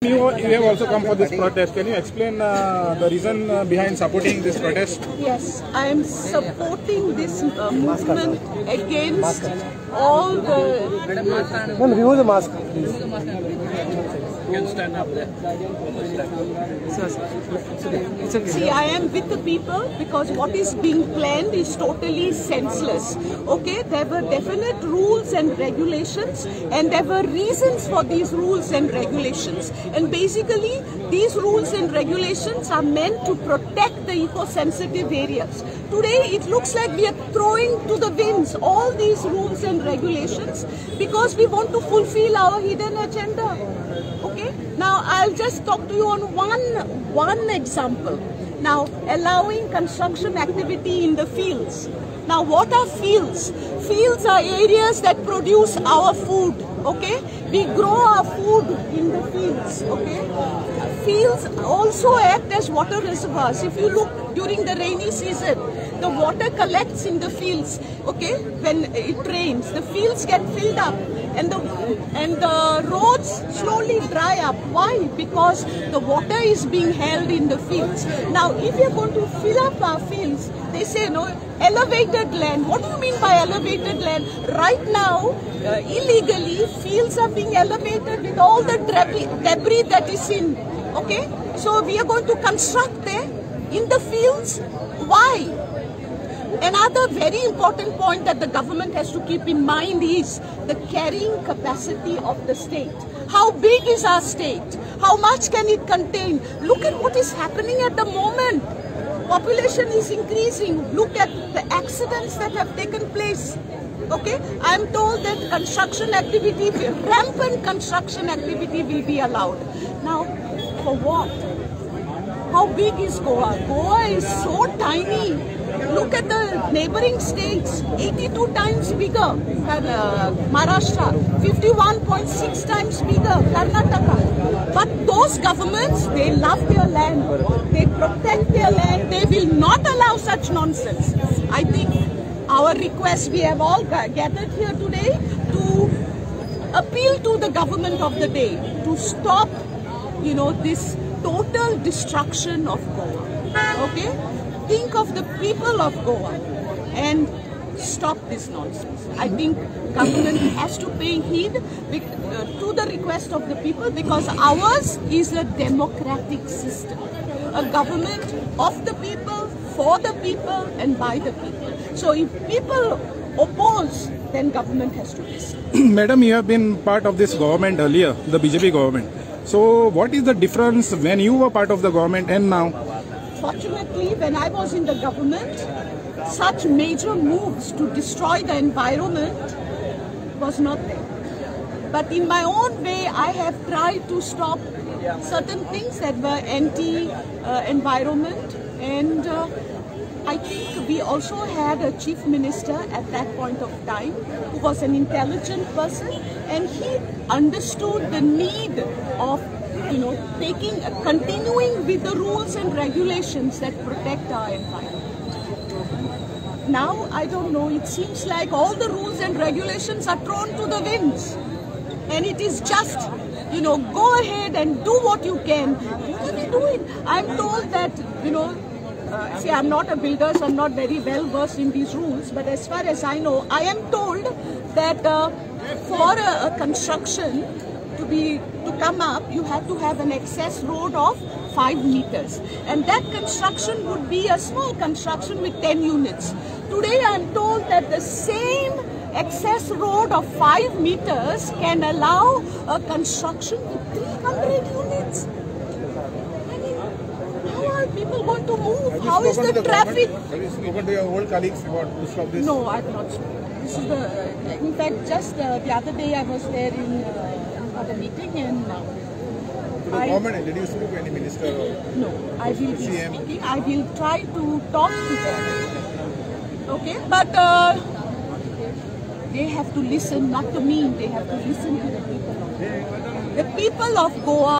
You have also come for this protest. Can you explain the reason behind supporting this protest? Yes, I am supporting this movement against all the... Ma'am, remove the mask, please. You can stand up there. See, I am with the people because what is being planned is totally senseless. Okay, there were definite rules and regulations, and there were reasons for these rules and regulations. And basically, these rules and regulations are meant to protect the eco-sensitive areas. Today, it looks like we are throwing to the winds all these rules and regulations because we want to fulfill our hidden agenda. Okay, now I'll just talk to you on one example. Now, allowing construction activity in the fields. Now, what are fields? Fields are areas that produce our food, okay? We grow our food in the fields, okay? Fields also act as water reservoirs. If you look during the rainy season, the water collects in the fields, okay? When it rains, the fields get filled up and the roads slowly dry up. Why? Because the water is being held in the fields. Now, if you're going to fill up our fields, they say, no, elevated land. What do you mean by elevated land? Right now, illegally, fields are being elevated with all the debris that is in. Okay? So we are going to construct there in the fields. Why? Another very important point that the government has to keep in mind is the carrying capacity of the state. How big is our state? How much can it contain? Look at what is happening at the moment. Population is increasing. Look at the accidents that have taken place. Okay, I am told that construction activity, rampant construction activity will be allowed. Now, for what? How big is Goa? Goa is so tiny. Look at the neighboring states, 82 times bigger than Maharashtra, 51.6 times bigger, Karnataka. But those governments, they love their land, they protect their land, they will not allow such nonsense. I think our request, we have all gathered here today to appeal to the government of the day to stop, this total destruction of Goa. Okay? Think of the people of Goa and stop this nonsense. I think government has to pay heed to the request of the people because ours is a democratic system. A government of the people, for the people and by the people. So if people oppose, then government has to listen. Madam, you have been part of this government earlier, the BJP government. So what is the difference when you were part of the government and now? Fortunately, when I was in the government, such major moves to destroy the environment was not there. But in my own way, I have tried to stop certain things that were anti-environment. And I think we also had a chief minister at that point of time who was an intelligent person, and he understood the need of continuing with the rules and regulations that protect our environment. Now, I don't know, it seems like all the rules and regulations are thrown to the winds. And it is just, go ahead and do what you can. What are we doing? I'm told that, see, I'm not a builder, so I'm not very well versed in these rules. But as far as I know, I am told that for a construction to come up, you have to have an access road of 5 meters. And that construction would be a small construction with 10 units. Today I am told that the same access road of 5 meters can allow a construction with 300 units. I mean, how are people going to move? How is the traffic? Have you spoken to your old colleagues about to stop this? No, I have not spoken. This is in fact, just the other day I was there for the meeting and to the government, did you speak to any minister? No, I will be speaking. I will try to talk to them. Okay, but they have to listen, not to me. They have to listen to the people of Goa. The people of Goa